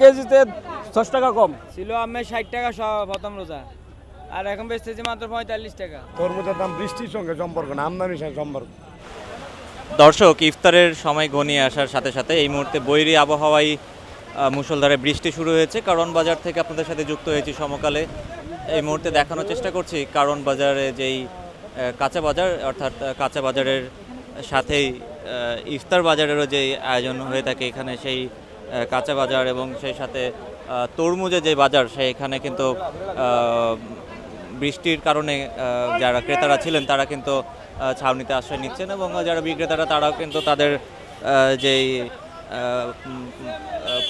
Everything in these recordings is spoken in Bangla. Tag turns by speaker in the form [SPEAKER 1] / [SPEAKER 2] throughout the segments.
[SPEAKER 1] কেজিতে 10 টাকা কম
[SPEAKER 2] ছিল আমি 60 টাকা প্রথম রোজা, আর এখন বেচতেছি মাত্র 45 টাকা।
[SPEAKER 3] তরমুজের দাম বৃষ্টির সঙ্গে সম্পর্ক না, আমদানির সঙ্গে সম্পর্ক।
[SPEAKER 4] দর্শক, ইফতারের সময় ঘনিয়ে আসার সাথে সাথে এই মুহূর্তে বৈরী আবহাওয়ায় মুষলধারে বৃষ্টি শুরু হয়েছে। কারণ বাজার থেকে আপনাদের সাথে যুক্ত হয়েছি সমকালে। এই মুহূর্তে দেখানোর চেষ্টা করছি কারণ বাজারে যেই কাঁচা বাজার, অর্থাৎ কাঁচা বাজারের সাথেই ইফতার বাজারেরও যেই আয়োজন হয়ে থাকে এখানে, সেই কাঁচা বাজার এবং সেই সাথে তরমুজের যে বাজার, সেইখানে কিন্তু বৃষ্টির কারণে যারা ক্রেতারা ছিলেন তারা কিন্তু ছাউনিতে আশ্রয় নিচ্ছেন, এবং যারা বিক্রেতারা তারাও কিন্তু তাদের যেই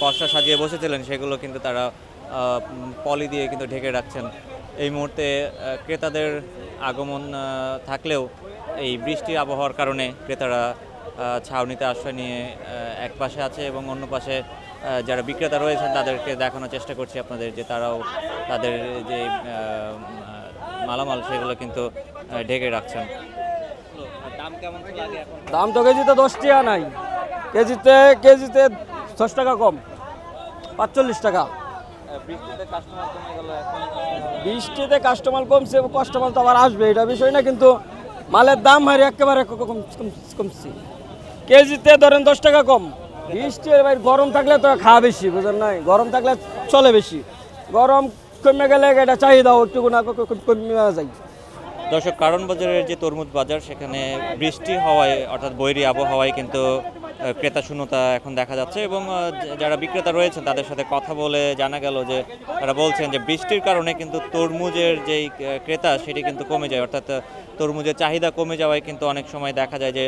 [SPEAKER 4] পসরা সাজিয়ে বসেছিলেন সেগুলো কিন্তু তারা পলি দিয়ে কিন্তু ঢেকে রাখছেন। এই মুহূর্তে ক্রেতাদের আগমন থাকলেও এই বৃষ্টির আবহাওয়ার কারণে ক্রেতারা ছাউনিতে আশ্রয় নিয়ে এক পাশে আছে, এবং অন্য পাশে যারা বিক্রেতা রয়েছেন তাদেরকে দেখানোর চেষ্টা করছি আপনাদের যে তারাও তাদের যে মালামাল সেগুলো কিন্তু ঢেকে রাখছেন। দাম কেমন লাগে এখন?
[SPEAKER 1] দাম তো কেজিতে 10 টাকা নাই, কেজিতে 10 টাকা কম, 45 টাকা।
[SPEAKER 4] বৃষ্টিতে কাস্টমার কমে গেল, এখন
[SPEAKER 1] বৃষ্টিতে কাস্টমার কমছে, কাস্টমার তো আবার আসবে, এটা বিষয় না, কিন্তু মালের দাম হারে একেবারে কমছে। কেজিতে ধরেন 10 টাকা কম। বৃষ্টি ভাই গরম থাকলে তো খাওয়া বেশি, বুঝলেন নাই, গরম থাকলে চলে বেশি, গরম কমে গেলে এটা চাহিদাও একটু কমে যায়।
[SPEAKER 4] দর্শক, কারণ বাজারের যে তরমুজ বাজার, সেখানে বৃষ্টি হওয়ায় অর্থাৎ বৈরী আবহাওয়ায় কিন্তু ক্রেতা শূন্যতা এখন দেখা যাচ্ছে, এবং যারা বিক্রেতা রয়েছেন তাদের সাথে কথা বলে জানা গেল যে তারা বলছেন যে বৃষ্টির কারণে কিন্তু তরমুজের যেই ক্রেতা সেটি কিন্তু কমে যায়, অর্থাৎ তরমুজের চাহিদা কমে যাওয়ায় কিন্তু অনেক সময় দেখা যায় যে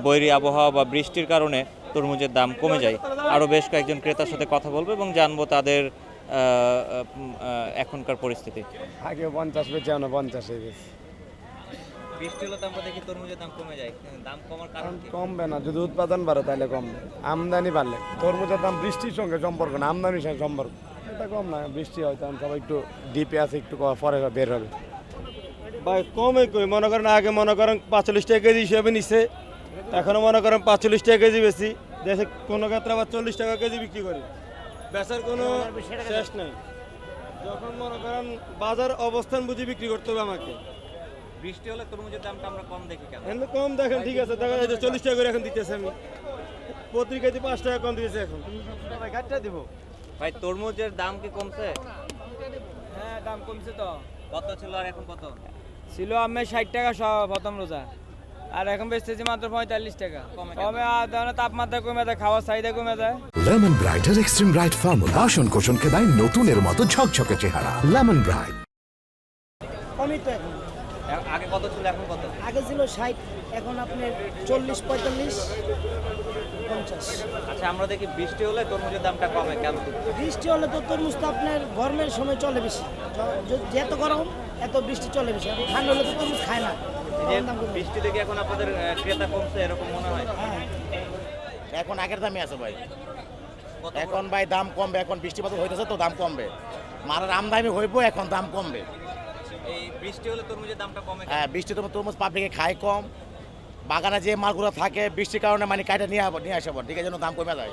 [SPEAKER 4] বৈরী আবহাওয়া বা বৃষ্টির কারণে তরমুজের দাম কমে যায়। আরও বেশ কয়েকজন ক্রেতার সাথে কথা বলবো এবং জানবো তাদের এখনকার পরিস্থিতি।
[SPEAKER 3] আগে 50 বেচে 50 হয়ে গেছে।
[SPEAKER 4] বৃষ্টি হলে তো আমরা দেখি তরমুজের দাম কমে যায়, দাম কমার কারণ কি?
[SPEAKER 3] কমবে না, যদি উৎপাদন বাড়ে তাহলে কমবে, আমদানি বাড়লে। তরমুজের দাম বৃষ্টির সঙ্গে সম্পর্ক না, আমদানির সঙ্গে সম্পর্ক। এটা কম না, বৃষ্টি হয় তখন সবাই একটু ডিপে আছে, একটু পরে বের হবে।
[SPEAKER 5] ভাই কমে কই, মনে করেন আগে মনে করেন 45 টাকা কেজি হিসেবে নিচ্ছে, এখনও মনে করেন 45 টাকা কেজি বেশি, দেশে কোনো ক্ষেত্রে আবার 40 টাকা কেজি বিক্রি করি, বেচার কোনো শেষ নেই। যখন মনে করেন বাজার অবস্থান বুঝে বিক্রি করতে হবে আমাকে।
[SPEAKER 4] বৃষ্টি হলে তরমুজের দামটা আমরা কম দেখি কেন?
[SPEAKER 5] এখন কম দেখেন, ঠিক আছে, দেখা যায় যে 40 টাকা করে এখন দিতেছে, আমি প্রতি কেজি 5 টাকা কম দিয়েছে এখন।
[SPEAKER 4] ভাই, তরমুজের দাম কি কমছে?
[SPEAKER 2] হ্যাঁ, দাম কমছে তো।
[SPEAKER 4] কত ছিল আর এখন কত?
[SPEAKER 2] ছিল আমি 60 টাকা প্রথম রোজা, আর এখন বেচতেছি মাত্র 45 টাকা। কমে আর তাপমাত্রা কমে যায়, খাওয়ার চাহিদা কমে যায়।
[SPEAKER 6] লেমন ব্রাইটের এক্সট্রিম ব্রাইট ফর্মুলা বাসন কোষণকে দেয় নতুনের মতো ঝকঝকে চেহারা। Lemon bright.
[SPEAKER 7] কমই তো এখন,
[SPEAKER 4] আগে কত ছিল এখন কত?
[SPEAKER 7] আগে ছিল 60, এখন আপনার 40, 45, 50।
[SPEAKER 4] আচ্ছা, আমরা দেখি বৃষ্টি হলে তরমুজের দামটা কমে কেন?
[SPEAKER 7] বৃষ্টি হলে তো তরমুজ তো আপনার গরমের সময় চলে বেশি, যত গরম এত বৃষ্টি চলে বেশি। এখন ঠান্ডা হলে তো তরমুজ খায় না।
[SPEAKER 4] বৃষ্টি দেখে এখন আপনাদের ক্রেতা কমছে এরকম মনে হয়?
[SPEAKER 7] হ্যাঁ,
[SPEAKER 8] এখন আগের দামই আছে ভাই, এখন ভাই দাম কমবে, এখন বৃষ্টিপাত হইতেছে তো দাম কমবে, মারার আমদানি হইব, এখন দাম কমবে।
[SPEAKER 4] এই বৃষ্টি হলে তরমুজের দামটা কমে?
[SPEAKER 8] হ্যাঁ, বৃষ্টি তো তরমুজ পাবলিকে খায় কম, বাগানে যে মালগুলো থাকে বৃষ্টির কারণে মানে কাইটা নিয়ে আসে পর, ঠিক আছে, জন্য দাম কমে যায়,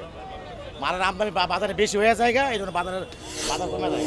[SPEAKER 8] মারার আমদানি বাজারে বেশি হয়ে যায়, এই জন্য বাজার কমে যায়।